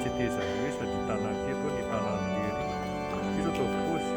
tsy teza hoe sady tanàny teto ny tanàna rery izy atao fosy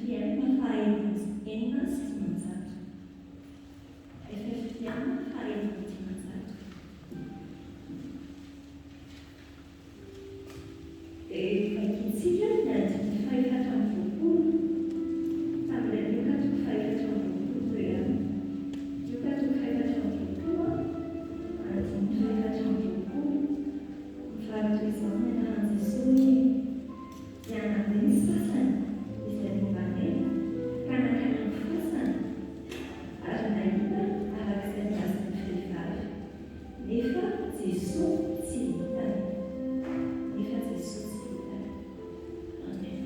fianna fahaenina sy dimanjato. Efa fianna fahaenina dimanjato. Dia vakitsika ny andiny faefatra amby roapolo tamin'ilay Luka 4 faefatra amby roapolo teo ihany. Luka 4 faefatra amby roapolo andiny faefatra amby roapolo mivarotra izao ny anaran'i Jesosy hianarana ny sasany izay mombanena ka nakana ny fasana ary nahita arak'izay niazon'ny vehivavy nefa Jesosy tsy hitany. Nefa Jesosy tsy hitany. Amen.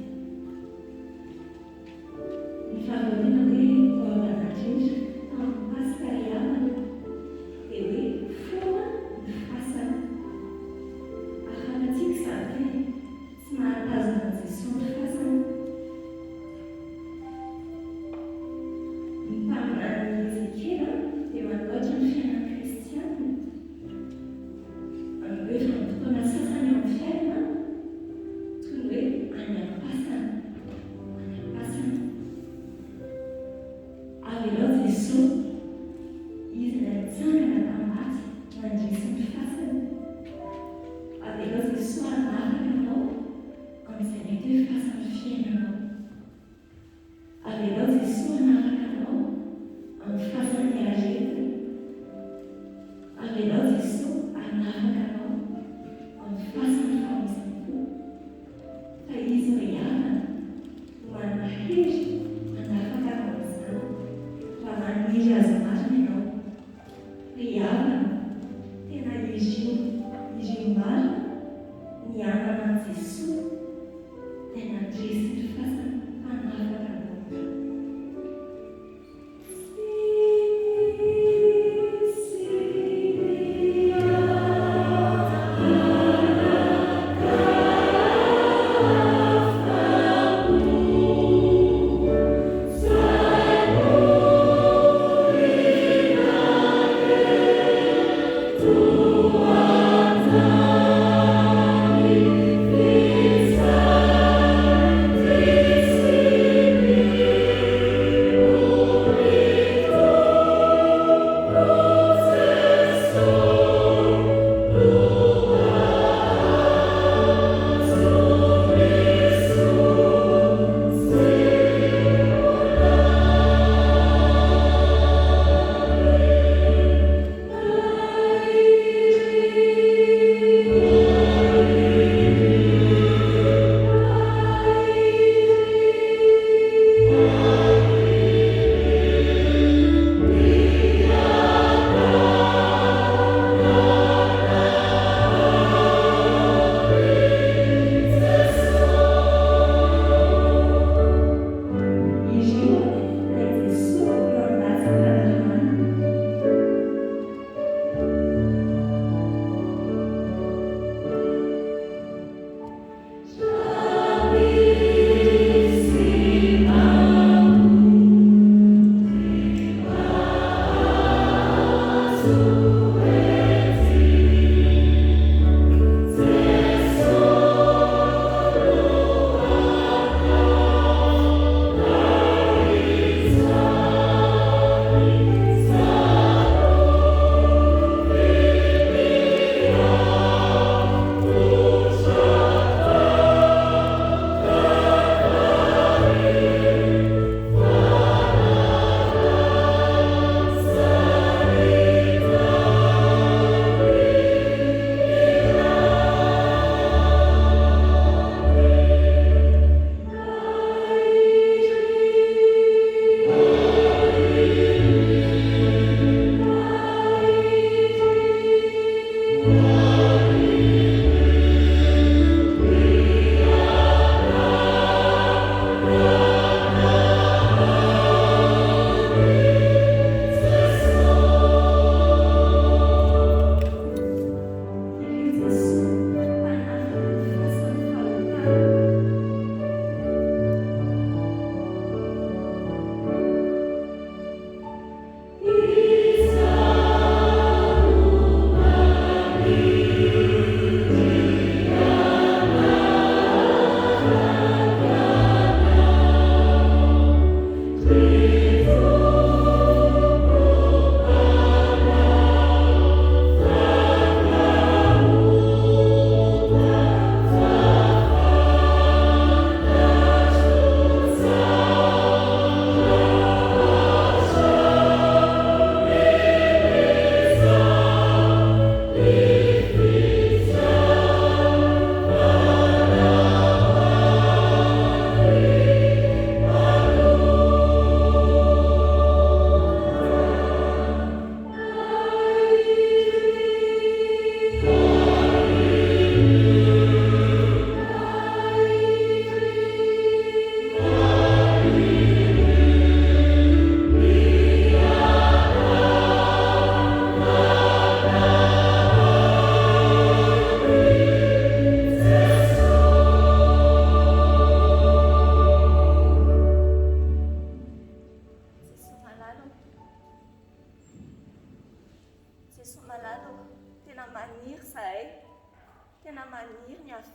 Ny faharoana hoe Vaovan'Andriamanitra tamin'ny Paska iavana dia hoe foana ny fasana. Afantatsika izany hoe tsy mahatazana Jesosy ny fasana. Ny mpaminany Ezekela dia manoatra ny fiainan'ny kristianina. Any hoe fotoana sasany eo amin'ny fiainana toy ny hoe any am-pasana. Any am-pasana. Avelao Jesosy izy ilay mitsangana tamin'aty nandrisy ny fasana. Avelao Jesosy hanaraka anao amin'izay mety hoe fasan'ny fiainanao. Avelao Jesosy hanaraka anao amin'ny fasan'ny aretina. Avelao Jesosy hanaraka anao amin'ny fasan'ny famonjam-po. Fa izy no iavana no manana hery hanafaka anao amin'izany. Fa maniry azy marina ianao. Fa iavana tena izy marina ny anana an'i Jesosy tena andresy ny fasana hanafaka anao. Sisilia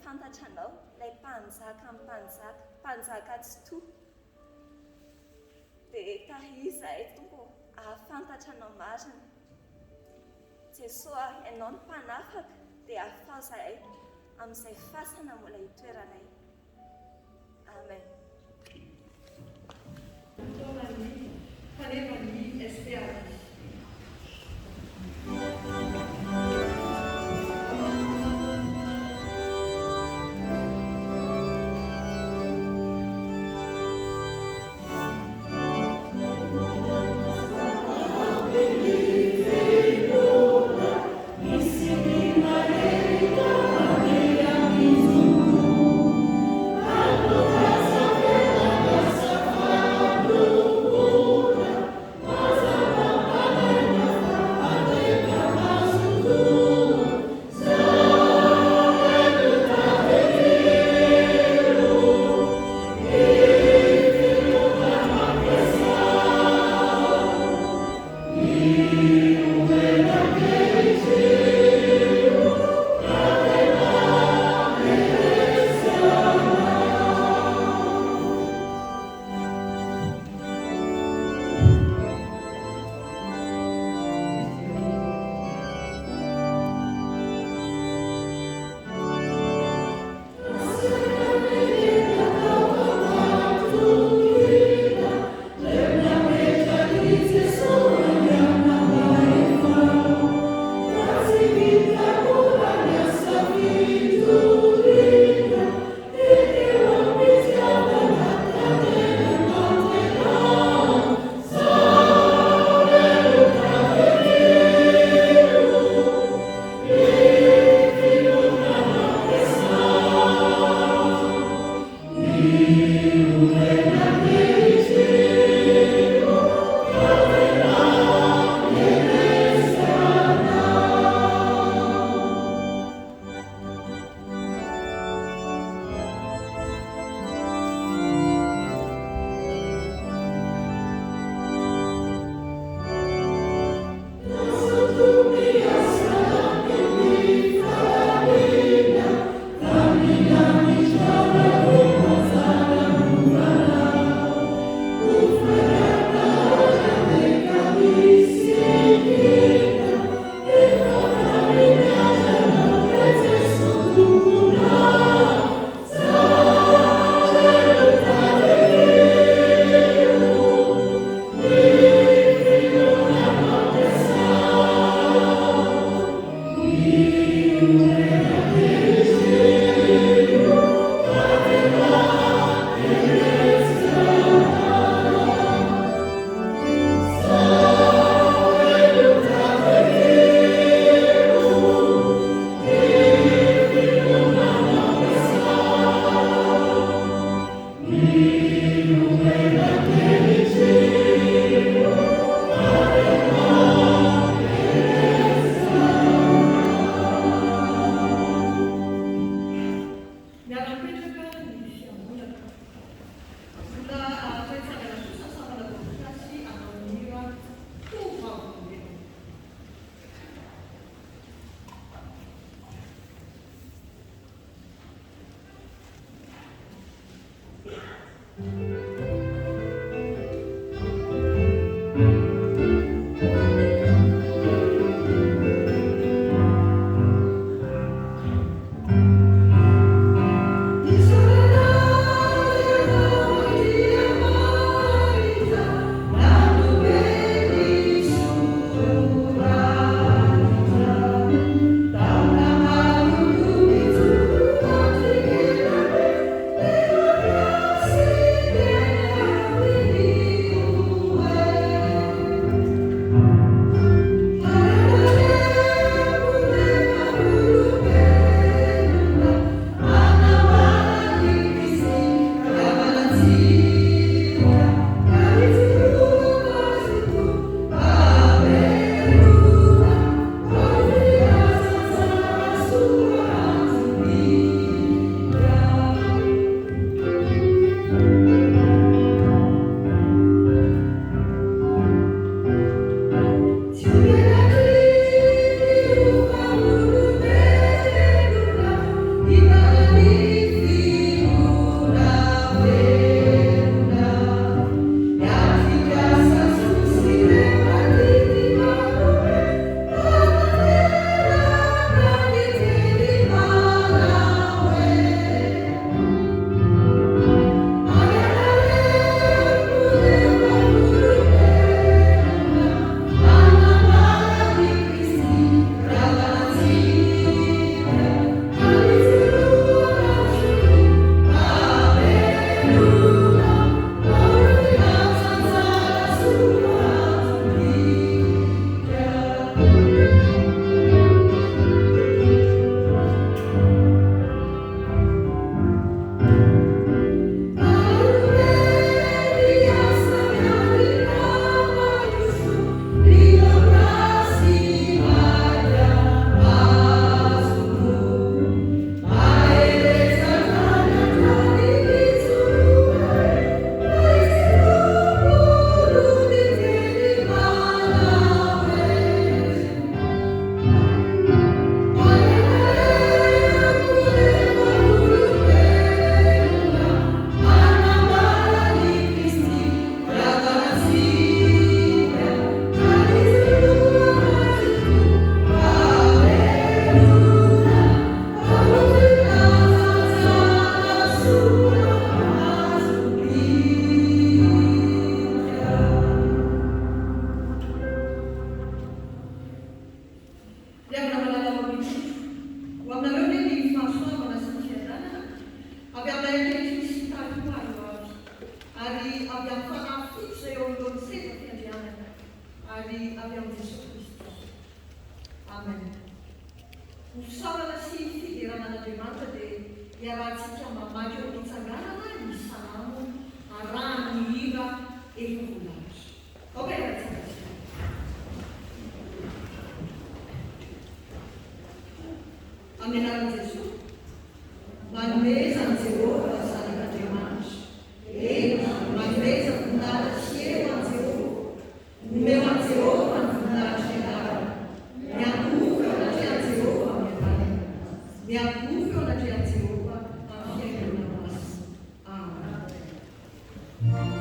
fantatranao ilay mpanjaka amin'ny mpanjaka tsy to dia taria izahay tompo ahafantatranao marina. Jesosy ianao ny mpanafaka dia ahafao izahay amin'izay fasana mbola hitoeranay. Amen. Fanevany SPA. Viva ary avy amin'ny fanafito izay eo amin'ireo ny seza fiandrianana ary avy amin'ny Jesosy Kristy. Amen. Ho fisaorana sy fiderana an'Andriamanitra dia iarahantsika mamaky eo am-pitsanganana ny salamo arahany hira efa voalahatra. Aoka iarahantsika. Amin'ny anaran'i Jesosy, manomeza ny Jehovah zanak'Andriamanitra. Ena, manomeza voninahitra sy eo an Jehovah. Nomeo an Jehovah ny voninahitra ny anarany. Miangovo eo anatrehan Jehovah amin'ny anarany. Miangovo eo anatrehan Jehovah amin'ny fiainana masina. Amen.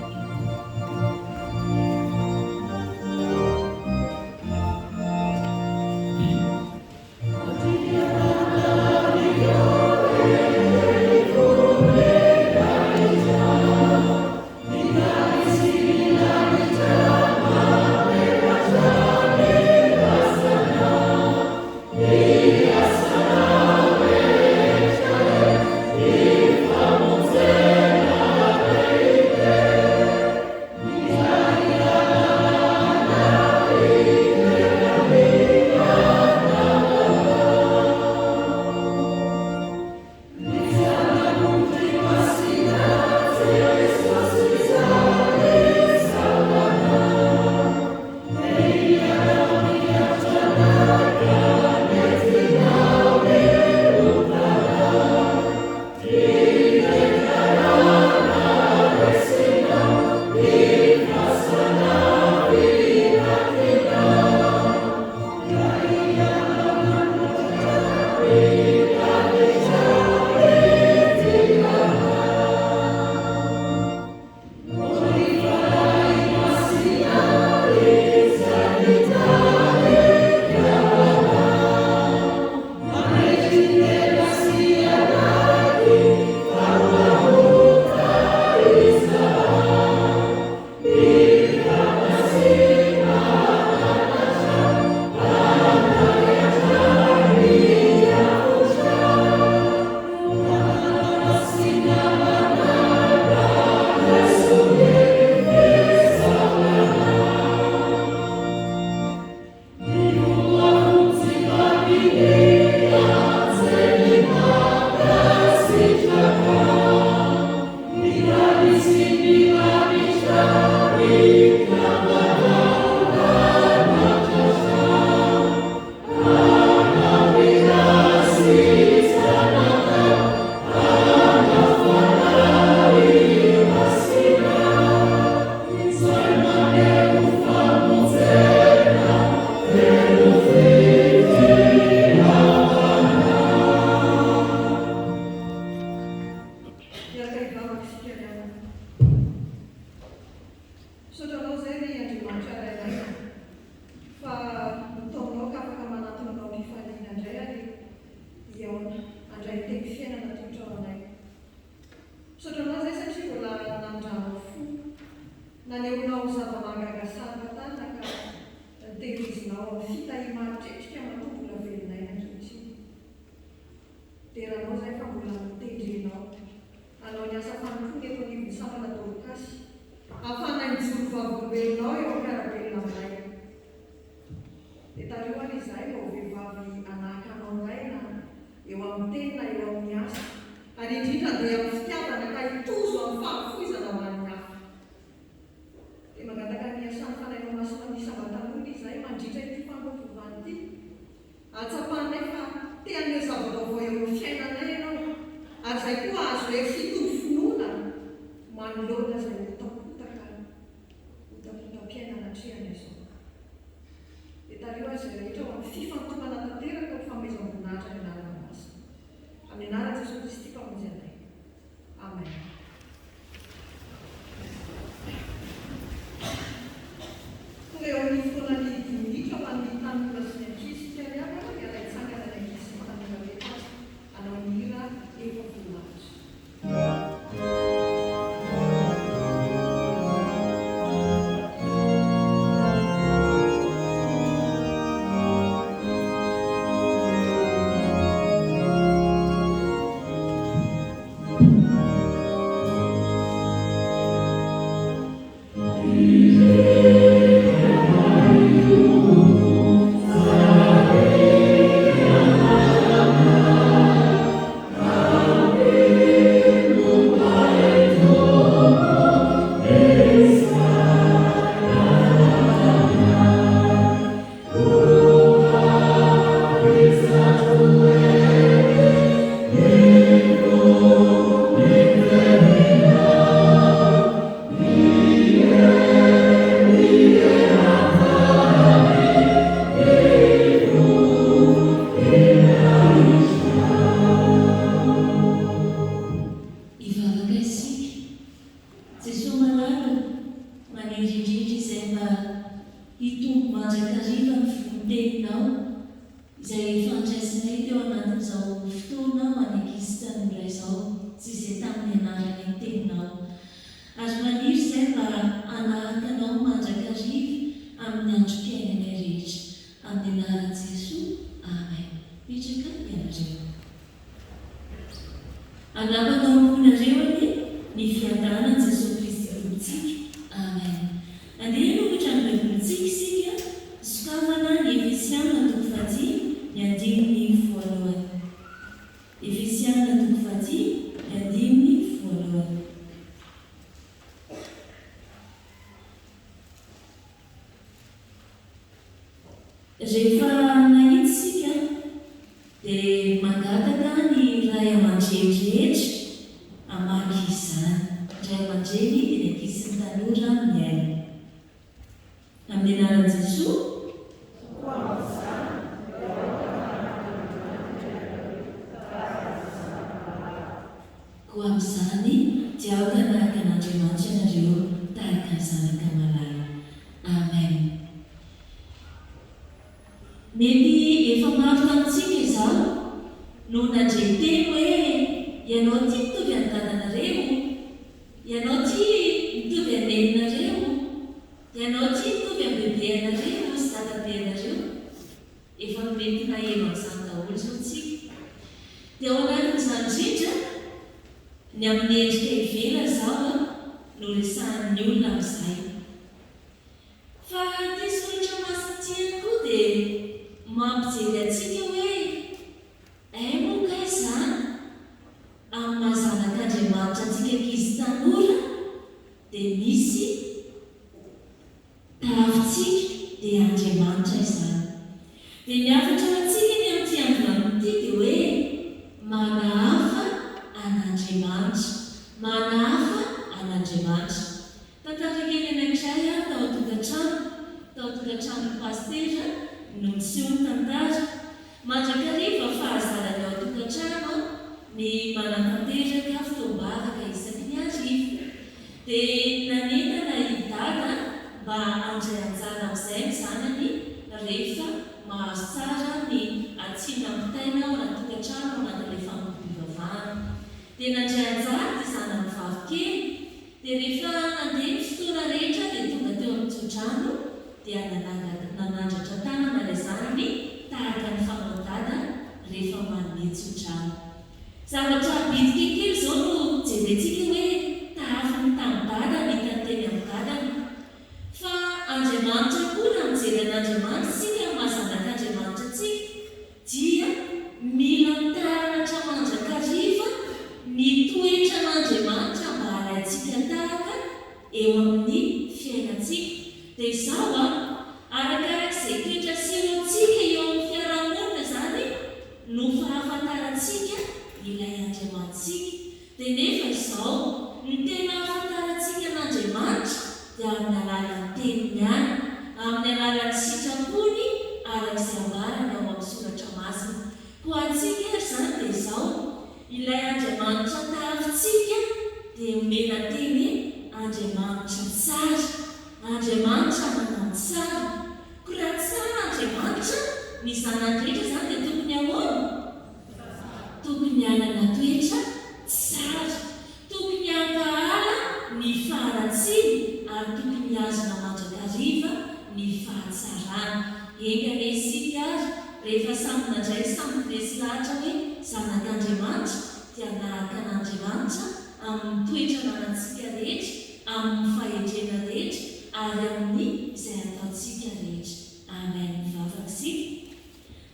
ary amin'ny izay ataontsika rehetra. Amen. Mivavakasika.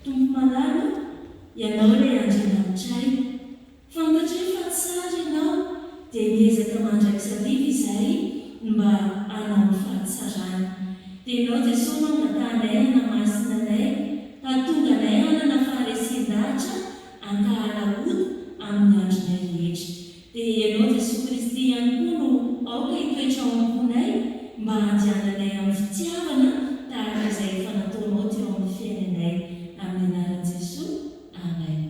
Tompo malala, ianao ilay Andriamanitray. Fantatra fa tsara ianao dia miezaka mandrakizariva izay mba hanao fahatsarana. Dia ianao Jesosy nangatanay hanamasinanay, hahatonga anay hanana faharesin-dahatra ankahana ody amin'ny andronay rehetra. Dia ianao Jesosy Kristy ihany koa no aoka hitoetra ao amponay mba handiananay amin'ny fitiavana tahaka izay efa nataonao teo amin'ny fiainanay. Amin'ny anaran'i Jesosy. Amen.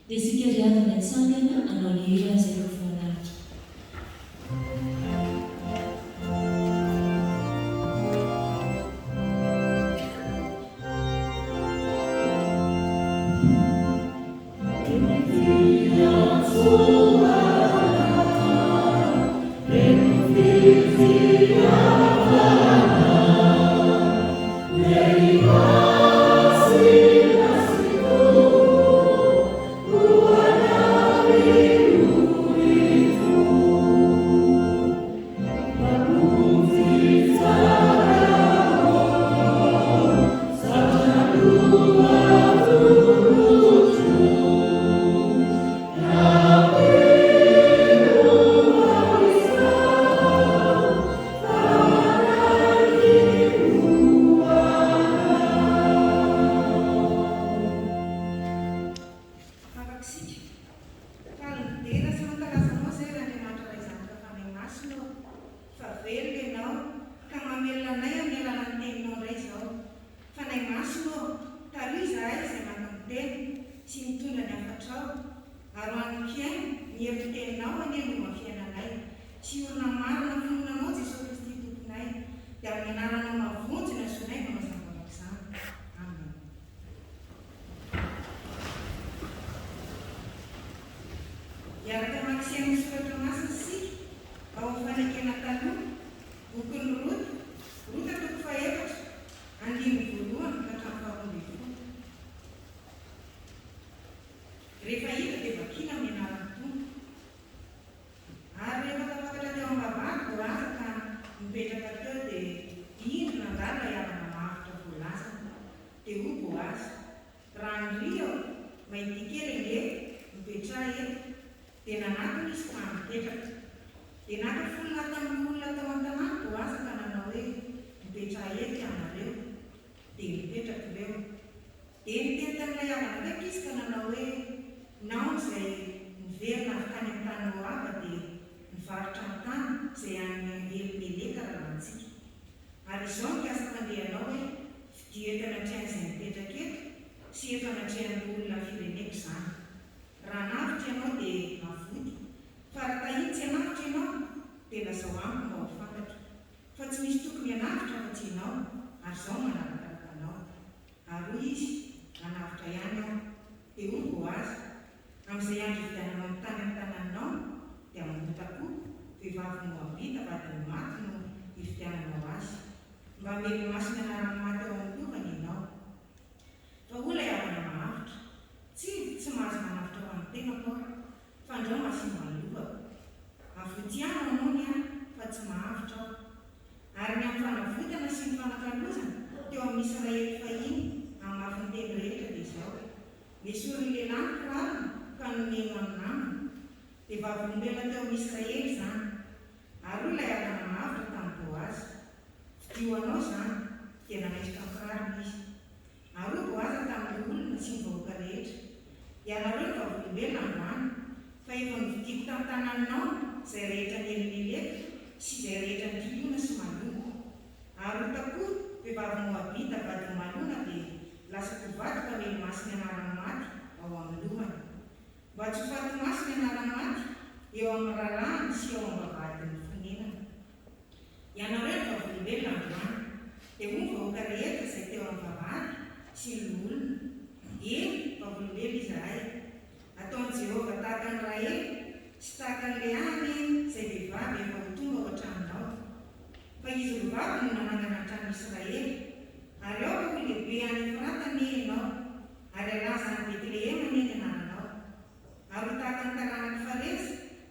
Dia isika riavana itsangana hanao ny hira izay voalahatra.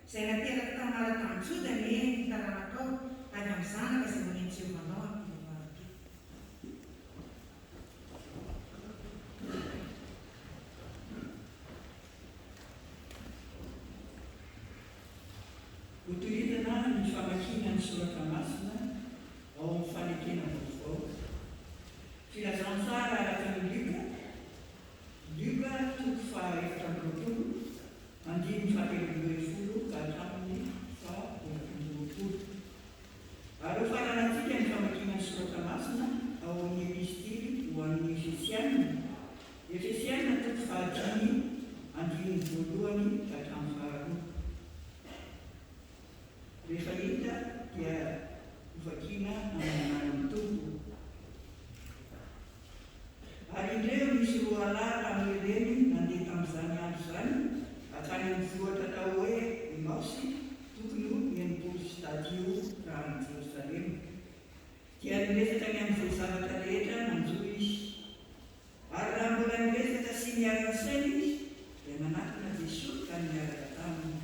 Zay nateraka tamara tamin'ny Jodany ny taranakao ary amin'ny zanaka izay manenty Jehovah miresaka ny amin'izay zavatra rehetra manjoa izy. Ary raha mbola miresaka sy miaraka saina izy dia manatona Jesosy ka miaraka taminy.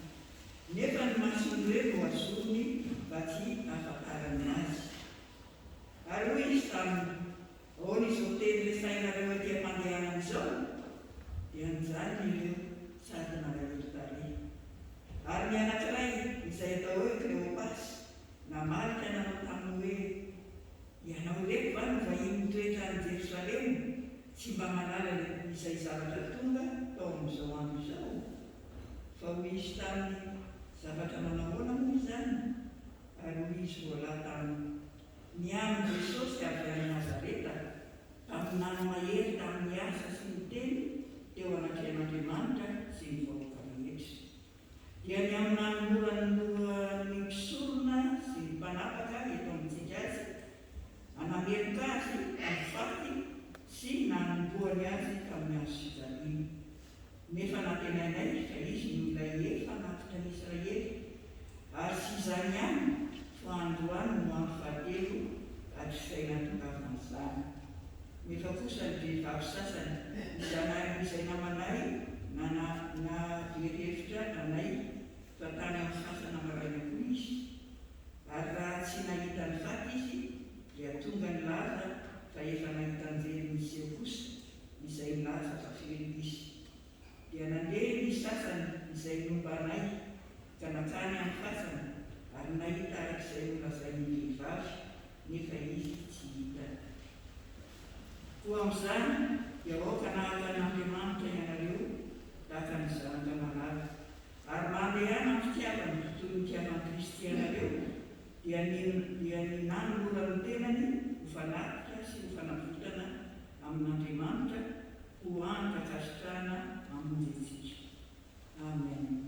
Nefa ny masony hoe no azony mba tsy afatarany azy. Ary hoy izy taminy, ahoana izao teny resainareo atỳ am-pandehanana izao dia nijanona ireo sady nareo tarehy. Ary ny anankiray izay atao hoe Kleopasy namarika nanao taminy hoe ianao reto va no vahiny mitoetra any Jerosalema tsy mba manala izay zavatra tonga tao amin'izao andro izao. Fa hoy izy taminy, zavatra manahoana moa izany? Ary hoy izy voalahy taminy, ny amin'ny Jesosy avy any Nazareta tamin'ny nanomahery tamin'ny asa sy ny teny teo anatrehan'Andriamanitra sy ny vahoaka rehetra. Dia ny amin'ny nanoloran'ny mpisorona sy ny mpanapaka eto amintsika azy, anameloka azy amin'ny faty sy nanomboany azy tamin'ny azo fijaliana. Nefa natenainay fa izy no ilay efa nafitra ny Israely, ary sy izany ihany fa androany no andro fahatelo ary fisaina tongavan'izany. Nefa kosa ny vehivavy sasany izay namanay na eritreritr anay fa tany amin'ny fasana maraina koa izy. Ary raha tsy nahita ny faty izy dia tonga ny laza fa efa nahita anjely misy eo kosa izay laza fa fely izy. Dia nandeha ny sasany izay nombanay ka nakany amin'ny fasana ary nahita arak'izay nolazain'ny vehivavy nefa izy tsy hita. Koa amin'izany dia aoka nahaka an'Andriamanitra ianareo tahaka ny zanaka malala. Ary mandehana amin'ny fitiavany tontolo ny tiavan'ny Kristy ianareo dia ny nanoloran'ny tenany ho fanatitra sy ho fanavotana amin'Andriamanitra ho ankakasitrahana amonjy antsika. Amen.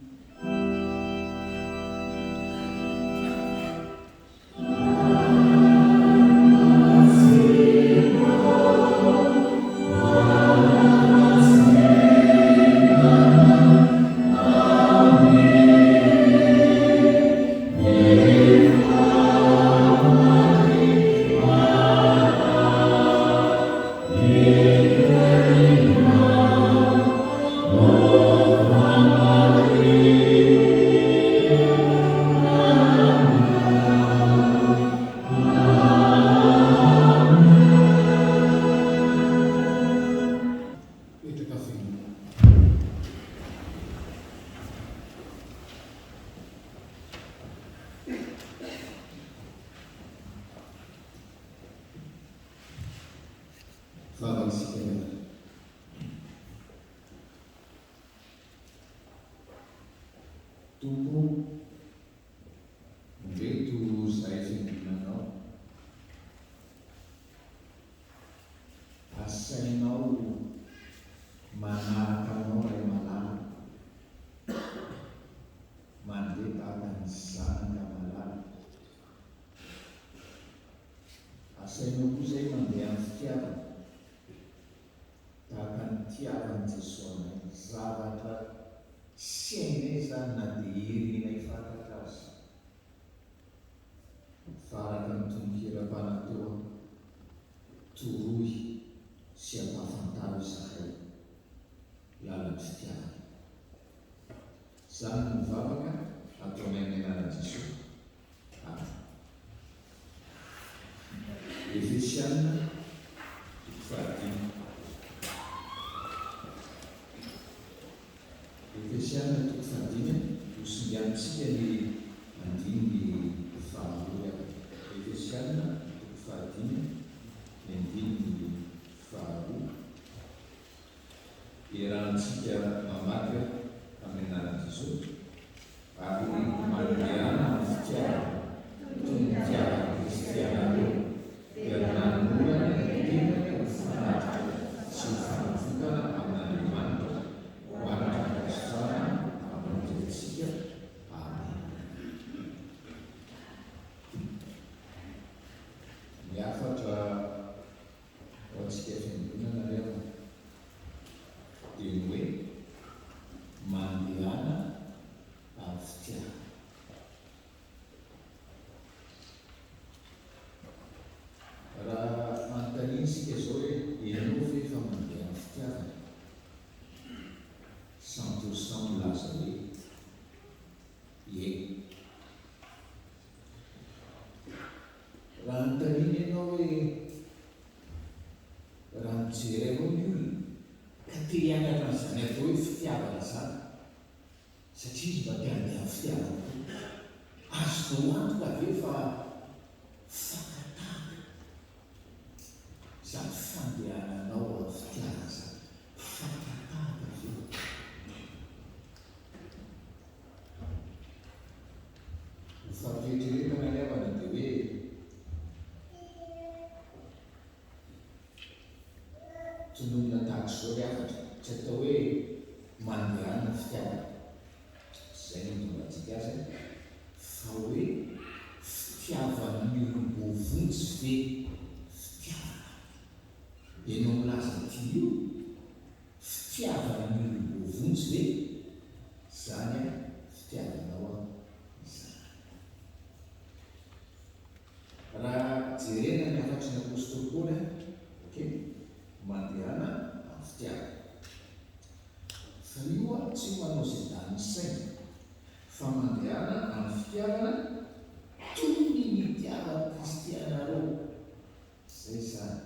raha nytaniana ianao hoe raha mijery avao ny olona ka te hianatra n'izany atao hoe fitiavana zany satria izy mba te-handeha fitiavana azonao antoka ve fa fakatana zany fandehananao amin'ny fitiavana zany fakatana ve fampieritreretana ny avana dia hoe tononona tahaka izao ny afatra tsy atao hoe mandehana fitiavana zay no tonga antsika azy fa hoe fitiavan'ny olom-bovonjy ve fitiavana ianao milaza ty io fitiavan'ny olom-bovonjy ve zany a fitiavanao a raha jerena ny afatry ny apôstôly Paoly ok mandehana amin'ny fitiavana fa io a tsy manao izay dany saina fa mandehana amin'ny fitiavana toy ny mitiavana kristianareo zay zany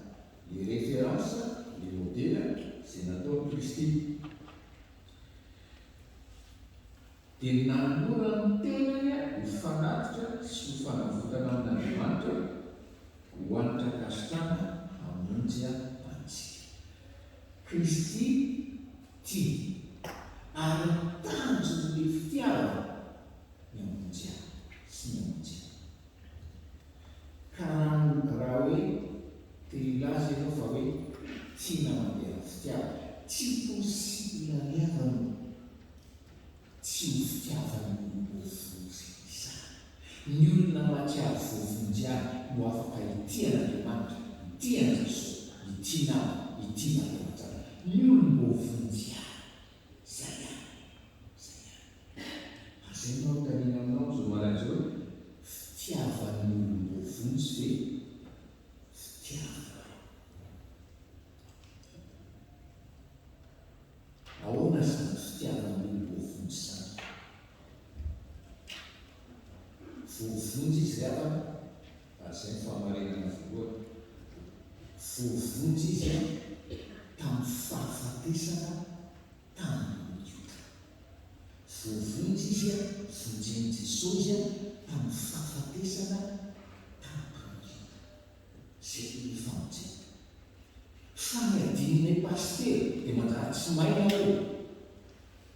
le référence le modèle zay nataony Kristy dia nanomora ny tenany hifanatitra sy ho fanavotana amin'Andriamanitra ho anitra kasitrana hamonjy antsika. Kristy tia ary tanjon'ny fitiavana ny hamonjy sy ny hamonjy. Ka raha hoe te hilaza ianao fa hoe tiana mandeha fitiavana tsy possible aniavana tsy ho fitiavana ny vovonjy izany. Ny olona mahatsiaro vovonjy any no afaka hitiana Andriamanitra, hitiana Jesosy, hitiana Andriamanitra. Ny olom-bovonjy any zay any, zay any. Azay no tanina aminao zao maraina fitiavan'ny olom-bovonjy ve fitiavana. Ahoana zany fitiavan'ny olom-bovonjy zany? Vovonjy izy avana azay ny fahamarinana voalohany. Vovonjy izy tamin'ny fahafatesana tamin'ny Juda. Vovonjy izy vonjen'i Jesosy tamin'ny fahafatesana tamin'ny Juda. Zay ny famonjena. Fa ny adinonay pastery dia manjary tsy maina hoe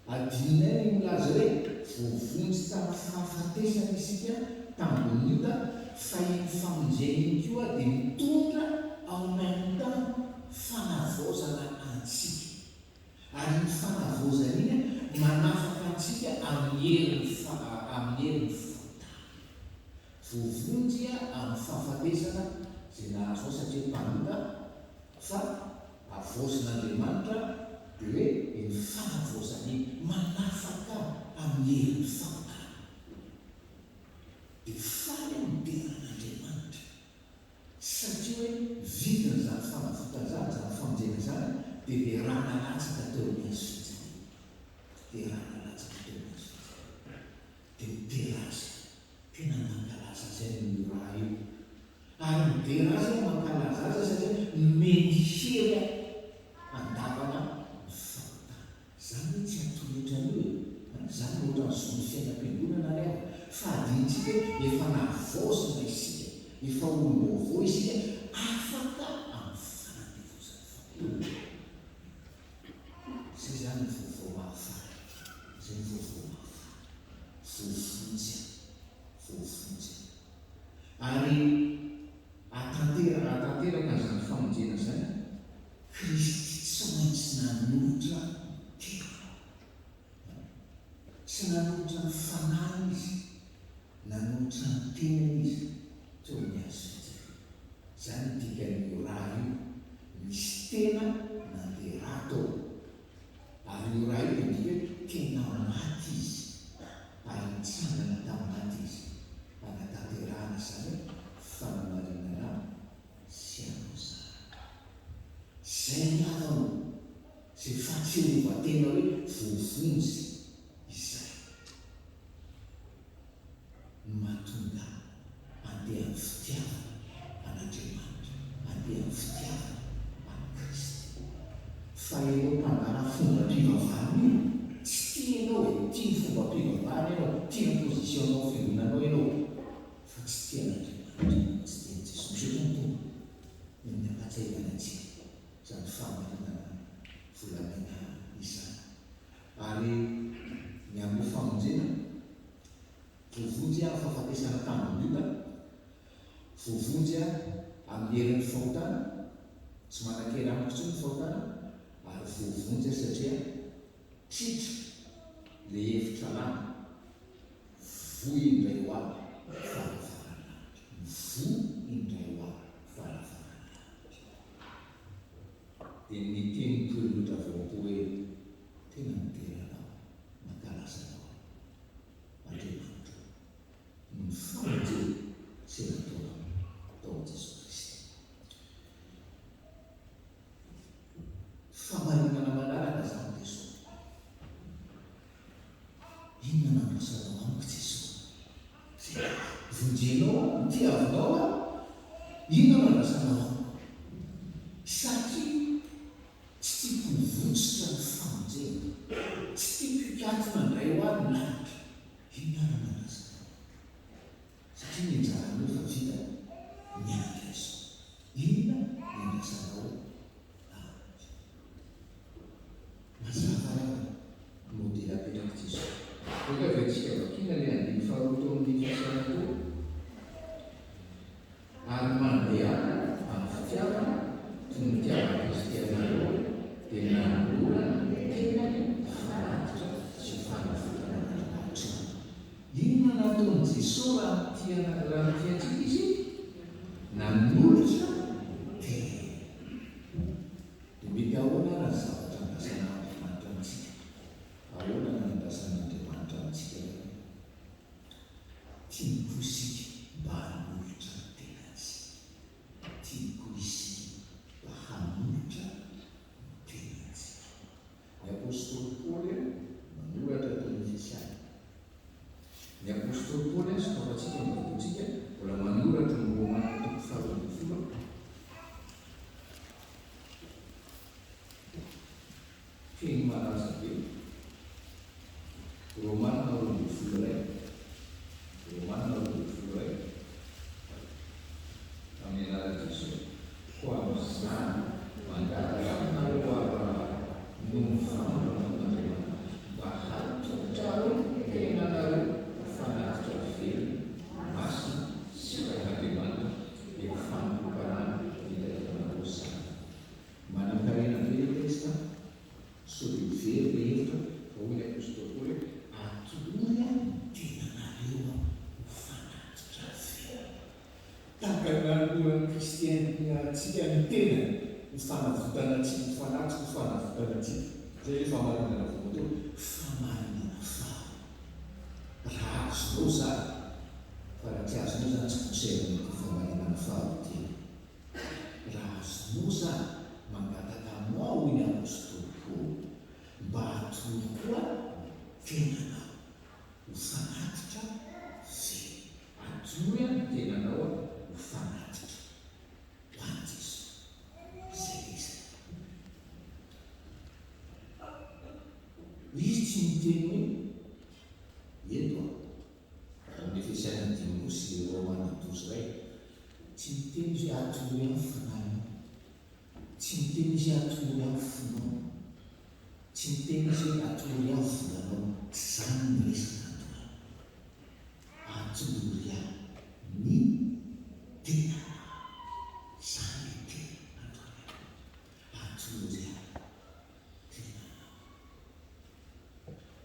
adinonay ny milaza hoe vovonjy tamin'ny fahafatesana isika tamin'ny Juda fa iny famonjena iny koa dia mitondra en même temps fanavaozana antsika. Ary ny fanavaozana iny manafaka antsika amin'ny herin'ny fotana. Vovonjy amin'ny fahafatesana izay nahazo satria mpanoda fa avozin'Andriamanitra dia hoe ny fanavaozana iny manafaka amin'ny herin'ny fotana. Dia faly midenan'Andriamanitra satria hoe vidina zany fanavotana zany zany famonjena zany dia raha nalatsaka teo amin'ny azo fijaliana. Dia raha nalatsaka teo amin'ny azo fijaliana. Dia miderazy tena mankalaza zay ny raha io. Ary miderazy mankalaza azy satria mendifera andavana ny fahotana. Zany tsy atolotra an'io zany ohatra ny zony fiainam-piangonana rehefa fa adinitsika efa navozana isika, efa olom-baovao isika afaka amin'ny fanadivozana. Zay zany ny vaovao mahafana. Zay ny vaovao mahafana. Vovonjy. Ary atanteraka zany famonjena zany Kristy tsy maintsy nanolotra tena. Tsy nanolotra ny fanahy izy, nanolotra ny tenany izy teo amin'ny azo fijaliana. Zany dikan'io raha io misy tena nandeha raha tao. Ary io raha io dia midika hoe tena maty izy ary mitsangana taminaty izy. Anatanterahana zany fanamarinana sy anozana. Zay ny avana izay fahatserovan-tena hoe vovonjy izay no mahatonga andeha amin'ny fitiavana dia ny fitiavana amin'ny Kristy. Fa ianao mpangana fomba-pivavahana io, tsy tianao hoe tia ny fomba-pivavahana ianao, tia ny pozisionao fironanao ianao, fa tsy tian'Andriamanitra, tsy tian'i Jesosy. Io no tombo no miampatsahivana antsika izany famarinana volamena izany. Ary ny amin'ny famonjena vovonjy a fahafatesana tambon'olona, vovonjy a amin'ny herin'ny fahotana, tsy manan-kera amiko tsy ny fahotana, ary vovonjy a satria tritra le hevitra lana, voy indray ho avy farafaranandro, voy indray ho avy farafaranandro. Dia ny teny tolotra vaopo hoe tena miteranao, mankarazanao, Andriamanitra ny famonjena sy nataonao tao Jesosy Kristy. Famarinana manaraka zany Jesosy. Inona nampiasanao amiko Jesosy? Vonjenao, mitiavinao a, inona nampiasanao amiko? Satria tsy tiako mivontsitra ny famonjena, tsy tiako hikatona indray ho avy ny lanitra. Inona nampiasanao? Satria nianjaranao fa vita mianatra Jesosy. Inona nampiasanao amiko? Mazava modely apetraka Jesosy. Rehefa avy antsika vakina le andiny faharoa amin'ny fiasana koa, ary mandeha amin'ny fitiavana toy ny tiavana Kristy anareo dia nanolona tena fanatitra sy fanafotana Andriamanitra. Inona nataon'i Jesosy raha tiantsika izy? Nanolotra tena. Dia mety ahoana raha zavatra andrasana Andriamanitra amintsika? Ahoana no andrasana Andriamanitra amintsika? Tiako isika mba hanolotra ny tenantsika. Tiako isika mba hanolotra ny tenantsika. Ny apôstôly Paoly manoratra tao Efesiana. Ny apôstôly Paoly sokafantsika ny vakoantsika mbola manoratra ny Romana toko faharoa ambin'ny folo. Feno malaza be. Romana roa ambin'ny folo iray. Romana roa ambin'ny folo iray. Amin'ny anaran'i Jesosy. Ho amin'izany mangataka Abrahama no famonjenan'Andriamanitra mba hatotrareo tenanareo fanatitra velona, masina sy Andriamanitra dia fanompokanana hitadianareo izany. Manan-karena be ilay Krista, so dia very le hevitra hoy ny apôstôly Paoly atolory ny tenanareo ho fanatitra velona. Tahaka nanoloran'ny kristianitsika ny tenany, ny fanavotana antsika, ny fanatitra ny fanavotana antsika. Zay hoe famarinana voato, famarinana faho. Raha azonao zany, fa raha tsy azonao zany tsy konserina ny famarinana faho tena. Raha azonao zany mangataka aminao hoy ny apôstôly Paoly mba hatolo koa tenanao ho fanatitra velona. Atolory ny tenanao ho fanatitra ho an'i Jesosy. Zay izy. Izy tsy miteny hoe eto amin'ny Efesiana 5 sy Romana 12 iray, tsy miteny izy hoe atolory amin'ny fananao, tsy miteny izy hoe atolory amin'ny fonao, tsy miteny izy hoe atolory amin'ny volanao. Tsy zany ny resaka androany. Atolory amin'ny tena. Zany ny tena androany. Atolory amin'ny tena.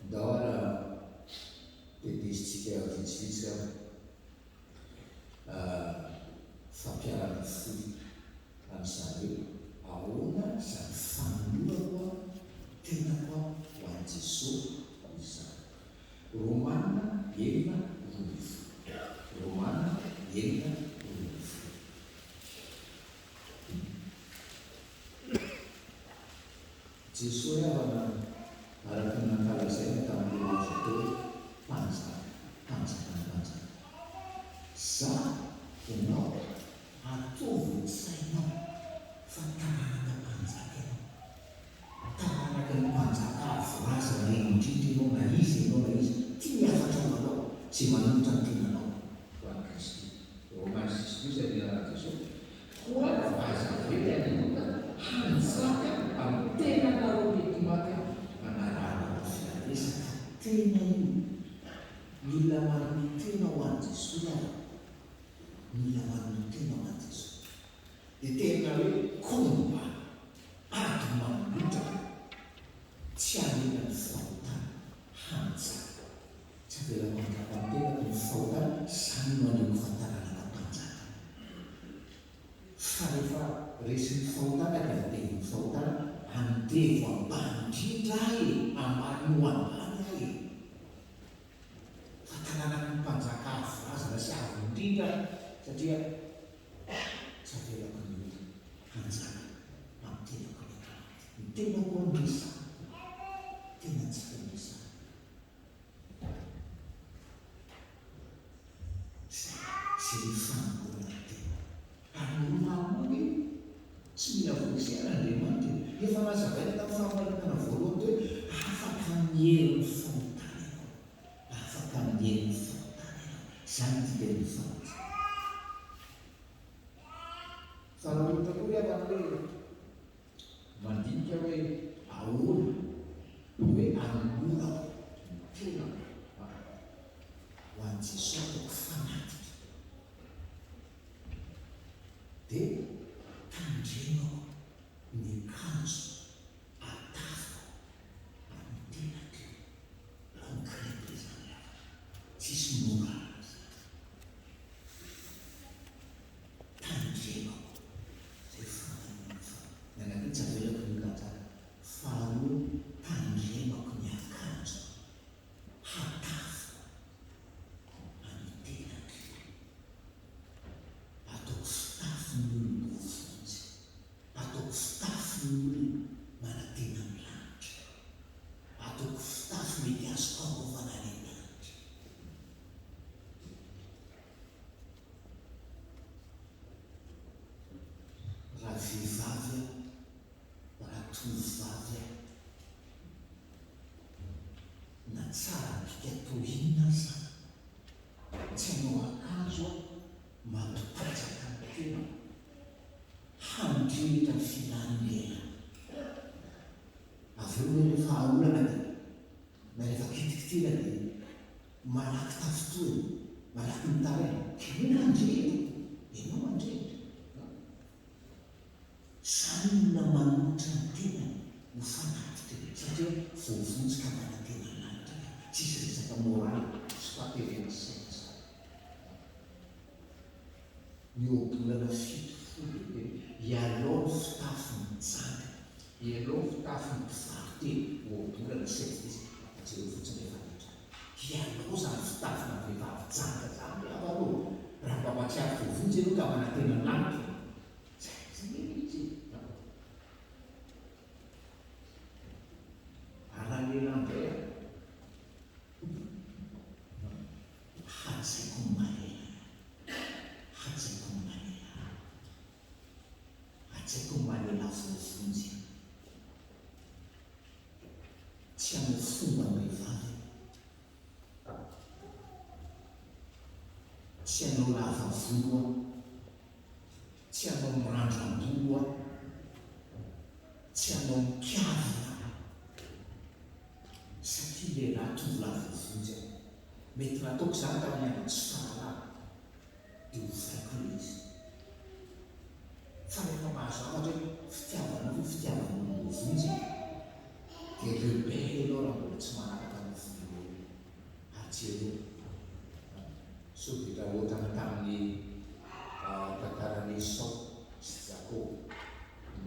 Ndao ara tetezitsika vitsivitsy fampiarana fo amin'izany hoe ahoana izany fanolorako tena koa ho an'i Jesosy izany. Romana 9:9. Romana 9:9. Jesosy avana araka ny nankalazaina tamin'ny azo teo panjaka. Za ianao ataovy ny sainao fa taranaka mpanjaka ianao, taranaka ny mpanjaka avorazana eny indrindra ianao na izy tia miafatra manao tsy manolotra ny tenanao ho an'i Kristy. Romains 6:12 nianarana Jesosy koa vazavely an'inota hanjaka amin'ny tenanareo metimaka manarahana filaresaka tena io. Mila manome tena ho an'i Jesosy ary mila manome tena ho an'i Jesosy. Dia tena hoe komba ady manolotra tsy alena ny fahotana hanjaka. Tsy avela mandra-pantena ny fahotana izany no aneho fantaranaka mpanjaka. Fa rehefa resy ny fahotana ka devo ny fahotana andevo ambany indrindra ahy ambany ho ambany ahy. Fantaranaka ny mpanjaka avorazana sy avo indrindra satria tsy avelako ny hanjaka amin'ny tenako rehetra. Ny tenako andresa tena tsy fandresa zay fanagorana tena ary nolomamony tsy mila voaisiana Andriamanitra efa nazavaina tamin'ny fahamarinana voalohany hoe afaka miherin'ny fahotana ianao, afaka miherin'ny fahotana ianao. Izany tika ny fahotana. Fa raha ohatra koa iavana hoe mandinika hoe ahoana hoe anomora tena ho an'i Jesosy toko fanatika dia tandrenao ny akanjo atafo amin'ny tenako konkrety izany afa tsisy mora tandrenao zay fananana nanakiny tsy avelako ny lanjana faharoa tandrenako ny akanjo hatafo amin'ny tenako ataoko fitafin'ny olona fonjy, ataoko fitafin'ny olona manantena amin'ny lanitra, ataoko fitafy mety azoko arovana any an-danitra. Raha vehivavy raha tovovavy na tsara bika tohina aza tsy hanao akanjo mampitanjaka ny tena handrehitra ny filanela. Avy eo hoe rehefa olana dia na rehefa kitikitila dia malaky tafitoany malaky ny taraina kena handrehitra ianao mandrehitra. Izany olona manolotra ny tena ho fanatika satria voavonjy ka manantena ny lanitra tsisy resaka moraly sy fahaterena saina. Ny obolana fitofolo dia ialao fitafiny janga, ialao fitafiny mpivaroteny obolana seitisa atseo fotsiny rehefa rehetra. Ialao zany fitafina vehivavy janga zany avaloha raha mba mahatsiaro voavonjy ianao ka manantena ny lanitra. Aranelandray hajaiko malela, hajaiko malela, hajaiko malela voavonjy. Tsy hanao fomba vehivavy, tsy hanao lava volo, tsy hanao mirandram-bolo, tsy hanao mikiavina. Satria lehilahy tovolahy voavonjy mety nataoko izany tamin'ny andro tsy fahalalana dia ho vaiko ilay izy. Fa rehefa mahazo zavatra hoe fitiavana hoe fitiavana olo voavonjy dia rebelle ianao raha mbola tsy manaraka ny volo atseo. So dia raha ohatra tamin'ny tantaran'i Esau sy Jakoba,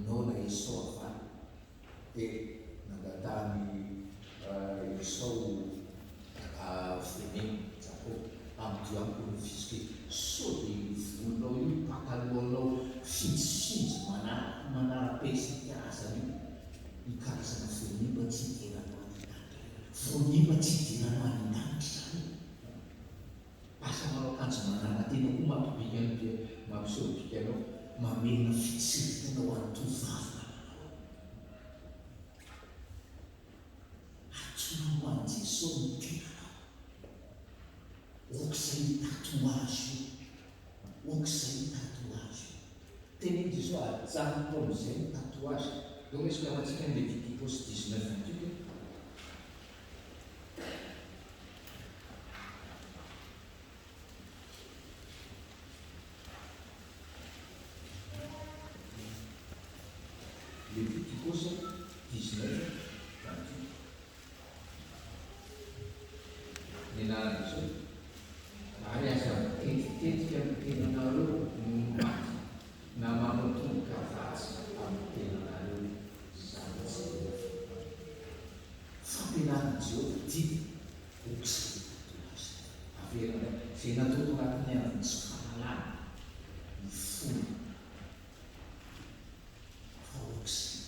nona Esau avaly dia nangatahany Esau veneny Jakoba amin'ny amiko ny fisike sao dia volonao io patalohanao fintsifintsy manara-pesika azany io karazana vonimba tsy hidirana ho any an-danitra, vonimba tsy hidirana ho any an-danitra zany. Asa manao akanjo manarantena koa mampibika dia mampiseho bikanao mamelona fitsirika lazaina ho an'ny tovavy manao atsona ho an'i Jesosy ny tenanao ok'izay tato azy io ok'izay tato azy io teneny Jesosy atsahany taon'izay ny tato azy donc est-ce que afatsika ny Léviticos 19:28 Léviticos 19:28 ny anarany zao ary aza tetitetika amin'ny tenanareo no maty na mamotomboka vatsy amin'ny tenanareo zany Jehovah fampianarany Jehovah dia ok'izay tato azy averana izay natao tao anatiny androny tsy fahalalana ny fony fa ok'izay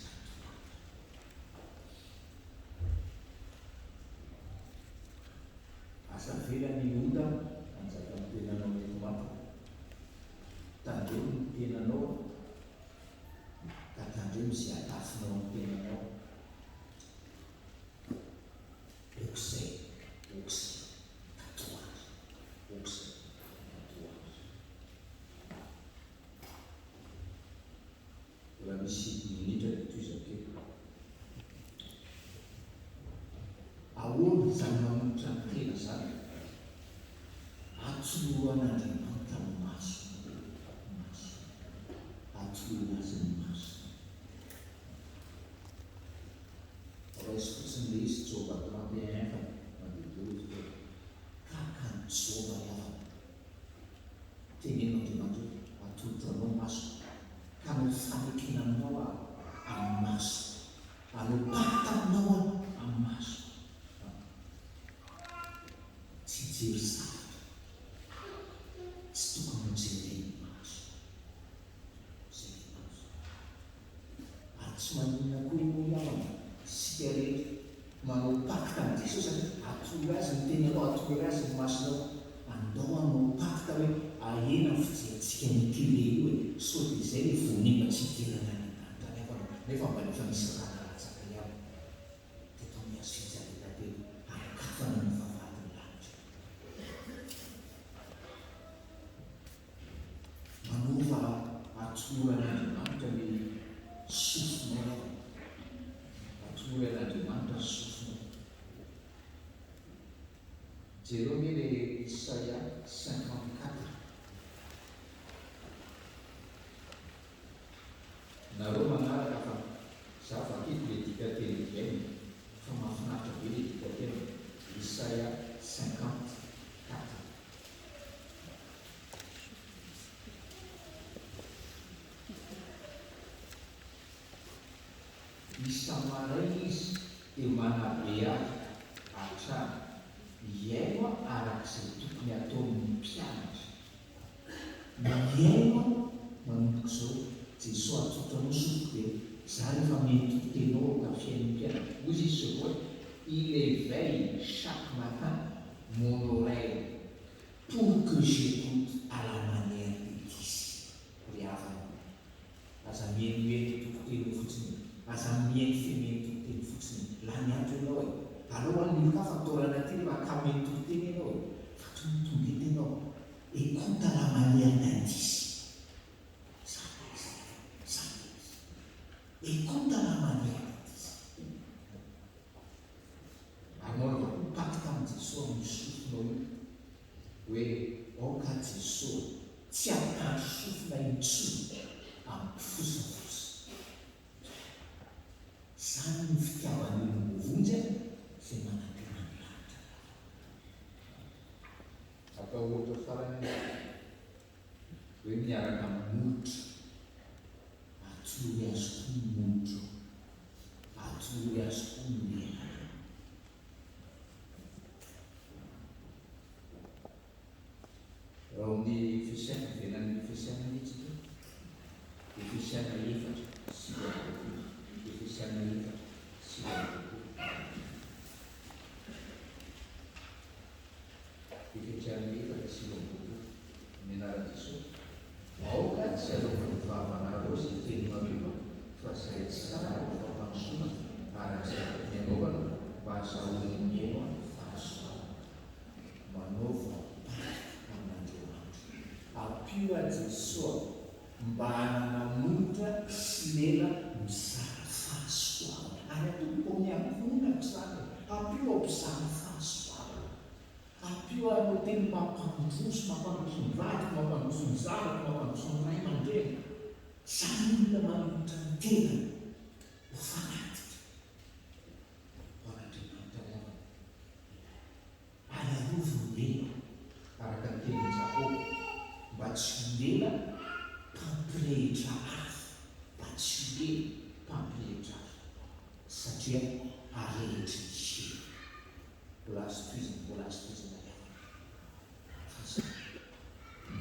asa velany oda anjaka ny tenanao eto mapa tandreo ny tenanao ka tandreo izay atafinao ny tenanao ok'izay tatoazy ok'izay tatoazy raha misy minitra de toy zakeo ahoana zany mamotra ny tena zany atsoloan'Andriamanitra ny maso atsoloana azy ny maso raisy fotsiny le izy Joba 31 fa mandeha kaka ny Joba iavana tenen'Andriamanitra atolotranao maso ka no fanekenanao amin'ny maso anopakita aminao amin'ny maso tsy jery zavatra tsy tokony jereny maso zay maso ary tsy maninona koa io iavana sika rehetra manao pakita amin'ny Jesosy satria atolo azy ny tenanao atolo azy ny masonao andao anao pakita hoe ahena ny fijerentsika ny kile io e so dia izay le voanimba tsy hiderana any an-danitra nefa mba nefa misy raha latsaka ihany dia tao miazo fijareta telo anokafana ny vavahadiny lanitra manova atsoloan'Andriamanitra ny sofinao atsoloan'Andriamanitra ny sofinao jereo hoe le Isaia 54 nareo manaraka fa za vakiko le dikateny vainy fa mahafinaritra be le dikateny Isaia 54 isamaray izy dia manabe azy hatrany iaino arak'izay tokony ataon'ny mpianatra miaino manomboka izao Jesosy atotranao soko dia za rehefa mety tenao tafiain'ny mpianatra ozy izy se voa il éveille chaque matin mon oreille pour que j'écoute à la manière de Dieu ry havana aza mihainohaino tokoteny fotsiny aza mihaino femeny tokoteny fotsiny la miantro ianao e alao an'io ka fatorana ty rehefa akameny tokoteny ianao e fa tonga etenao écoute à la manière d'Indice écoute à la manière d'Indice anao rehefa kopakita amin'ny Jesosy amin'ny sofinao io hoe aoka Jesosy tsy ampitany sofina intsony amin'ny fosinfosi zany ny fitiavan'io novonjy izay manantena ny lanitra atao ohatra farany hoe miaraka molotra atsoloy azy koa ny molotra atsoloy azy koa ny lena raha amin'ny Efesiana venan'ny Efesiana itsika Efesiana 4 Efesiana 4 Efesiana 4 ny anaran'i Jesosy aoka tsy alofan'ny vavanareo izay teny mabe apio a Jesosy mba hanamotra sy lela mizara fahasoavana ary atombo miankonako zany apio ampizara fahasoavana apio anao teny mampandroso mampandroso ny vady mampandroso ny zarako mampandroso ny ray aman-dreny zany olona manolotra ny tena ho fanatika ho an'Andriamanitra any arovony araka ny teny Jakoba mba tsy holela mpampirehitra azy mba tsy holela mpampirehitra azy satria arehitra izy mbola azo toizina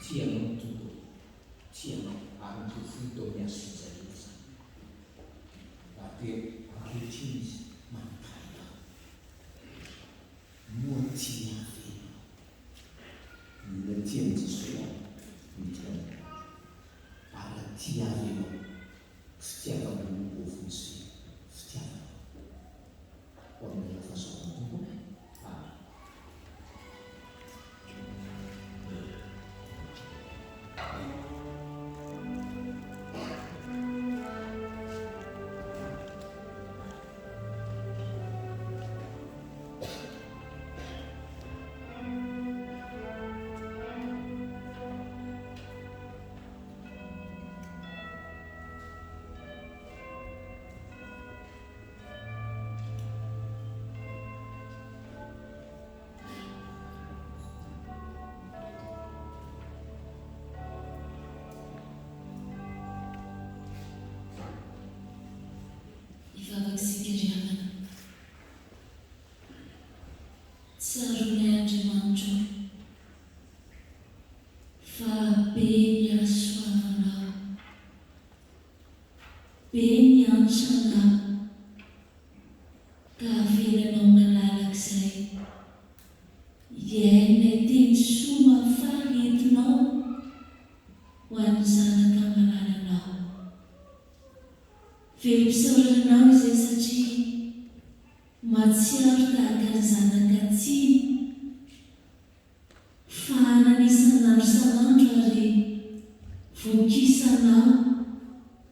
tianao ny tompony tianao ary ny tofono tao amin'ny azo fijaliana zany ary ankehitriny izy manontany moa tia avenao mila tian'i Jesosy midikany ary tia avenao fitiavanao ovony sy fitiavanao ho amin'ny fahasoavana tompony. Tsaronay Andriamanitra fa be ny asoavanao, be ny antsanao ka avelanao malalak'izay iainay teny soa mahafaly entinao ho an'ny zanaka malananao. Velom-pisauranao izay satria matsiaro tahaka ny zanaka tsiny fa ananisan'andro isan'andro ary vokisanao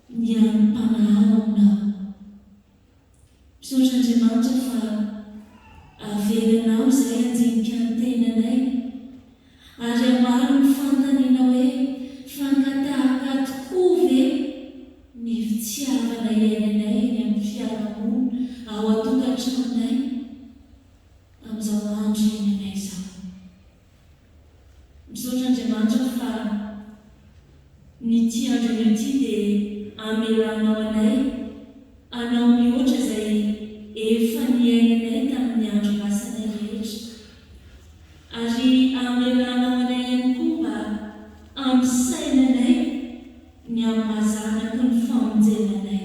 ny anim-panao aminao. Misaotra Andriamanitra fa avelanao izay anjinika ny tenanay ary amaro ny fantaniana hoe fankatahaka tokoa ve ny fitiavana iainanay eny amin'ny fiarahamonina ao an-tokantranonay amin'izao andro iainanay izao. Misaotra Andriamanitra fa nyty andro nyty dia amelanao anay anao mihoatra izay efa niainanay tamin'ny andro lasanay rehetra ary amelanao anay ihany koa mba ampisainanay ny amazanaka ny famonjenanay.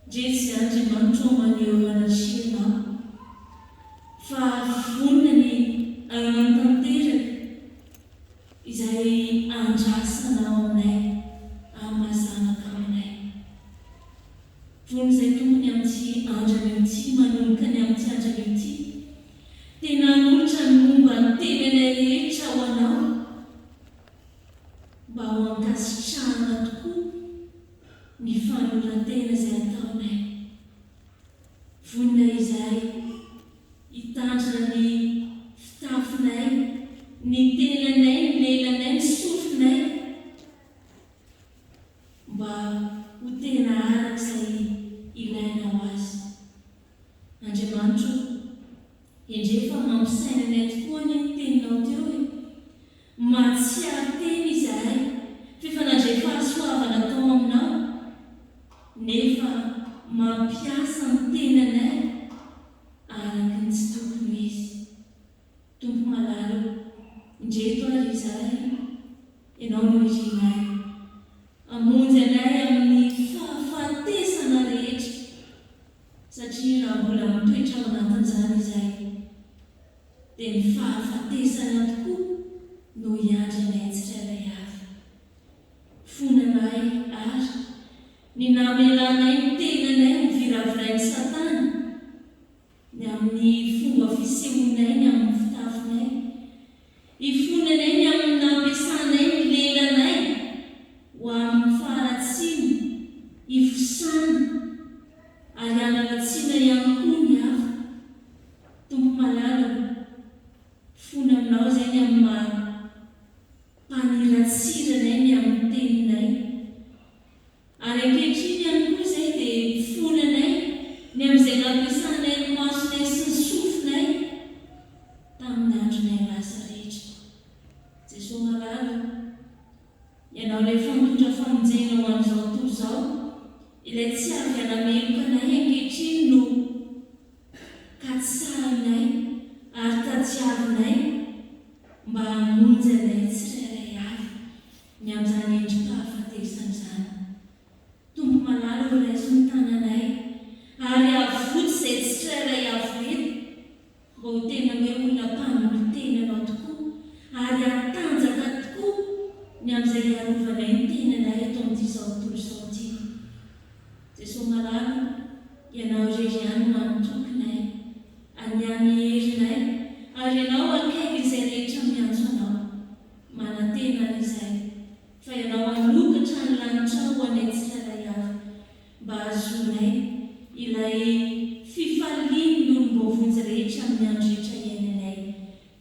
Ndresy Andriamanitra maneho anasianao fa vonona ny aman-tanteraka izay andrasanao aminay amazanaka aminay. Vonona izay tompony amin'ity andro ity manomboka ny amin'ity andro ity tena hanolotra ny momba ny tenanay rehetra ho anao mba ho ankasitrahana tokoa ny fanoloran-tena izay ataonay. Vonona izay hitandrina ny fitafinay, ny tenanay, ny lelanay, ny sofinay mba ho tena arak'izay ilainao azy. Andriamanitra, endrefa mampisainanay tokoa ny teninao teo hoe matsiaro teny izahay fefa nandrefa asoavana tao aminao nefa mampiasa ny tenanay araka ny tsy tokony izy. Tompo malalo, indreto ary izahay ianao no irinay amonjy anay amin'ny fahafatesana rehetra satria raha mbola mitoetra ao anatin'izany izahay dia ny fahafatesana tokoa no hiandranay tsirairay avy. Fonanay ary ny namelanay ny tenanay ny viraviray ny Satana ny amin'ny fomba fisehoanay ny amin'ny fitafinay, ifonanay ny amin'ny nampiasanay ny manome fantotra famonjena ho an'izao tontolo izao ilay tsy avy anameloka anay ankehitriny no katsahinay ary tadiavinay mba hamonjy anay tsirairay avy ny amin'izany endrim-pahafatesany tompo malala ho raiso ny tananay ary avotsy izay tsy tsirairay avy eto mba ho tena hoe olona mpamono teny anao tokoa ary atanjaka tokoa ny amin'izay hiarovanay ny tenanay eto amin'izao tontolo izao ty. Jesosy malala ianao irery ihany no anotokonay aniany herinay ary ianao akaiky izay rehetra miantso anao manantena izay fa ianao anokatra ny lanitra ho anay tsirairay avy mba azonay ilay fifaliany no mba vonjy rehetra amin'ny andro rehetra iainanay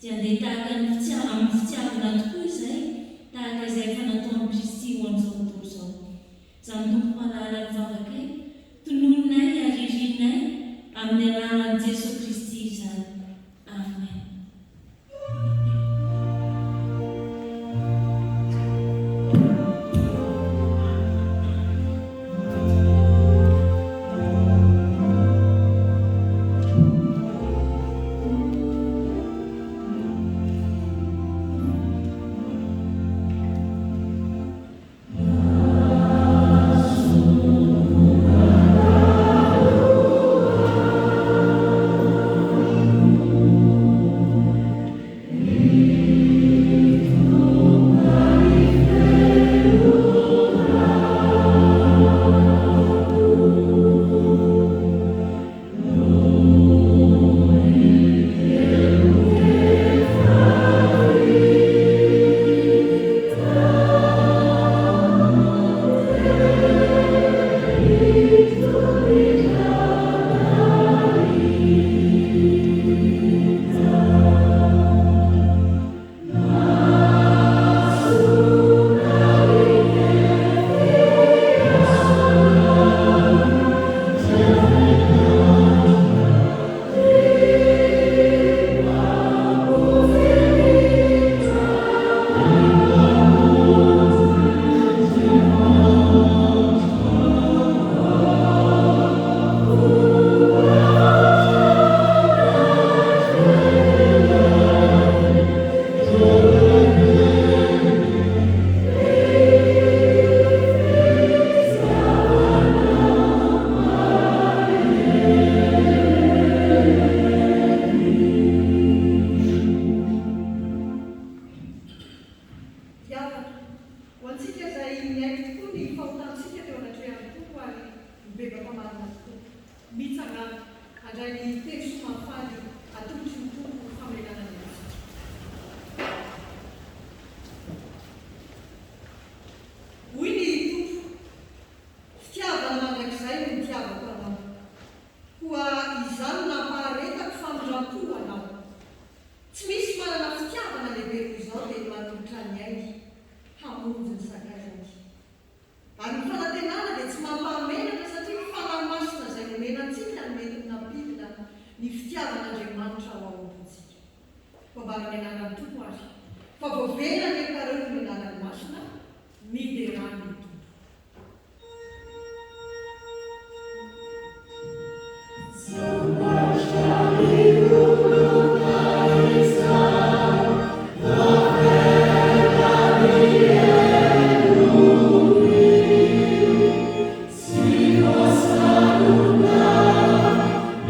dia andeha tahaka amin'ny fitiavana tokoa izay tahaka izay fa nataon'i Kristy ho an'izao tontolo izao. Izany tompo malala mivavakay tonononay aririnay amin'ny anaran'i Jesosy Kristy izany. Amen.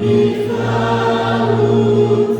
If I would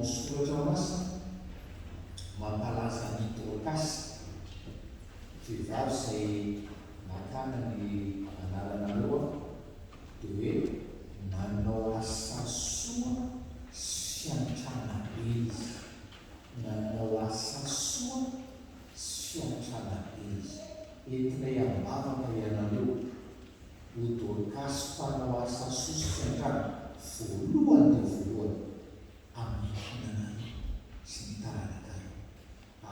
misoratra ho asa mampalaza ny Dorcas vehivavy izay nakana ny analana aloha dia hoe nanao asa soa sy antrana be izy, nanao asa soa sy antrana be izy. Entinay ambavaka ianareo ho Dorcas mpanao asa soa sy antrana voalohany dia voalohany amin'ny hinanany sy ny taranakary.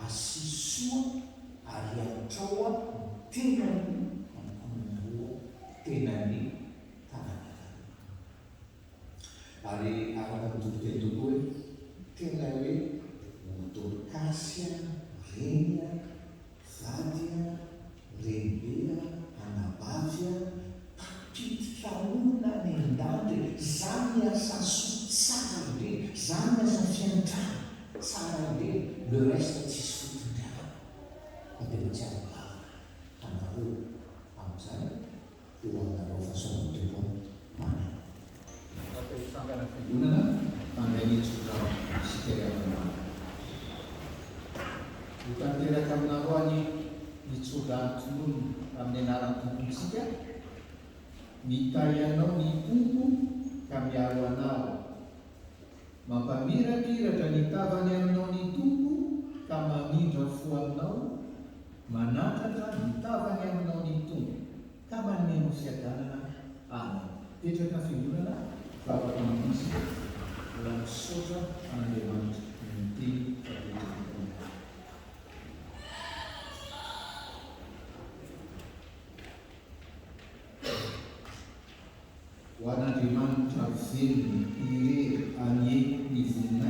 Asy soa ary antrao tenany ankonaroa tenany taranakary. Ary afaka mitodikendoko hoe tena hoe Dorcas reny vadya renibea anabavya tapitika olona ny andandry. Zany asa soa tsara indrindra, zany asa fiantrana tsara indrindra. Le reste tsisy fotondriana dia tsy avaka anareo amin'izany eo aminareo fahasoavan-tompo mana. Sangana figonana manganitsika sikeramana. Hotanteraka aminareo any nitsodrany tolony amin'ny anaran'ny tompontsika, mitahy anao ny tompo ka miaro anao, mampamirapiratra ny tavany aminao ny tompo ka mamindra fo aminao, manatatra ny tavany aminao ny tompo ka maneno fiadanana aminy. Petraka figonana vavaka amintsika mbola misaotra an'Andriamanitra ny teny fapetraka. Ho an'Andriamanitra velony irery anieko ny voninahitra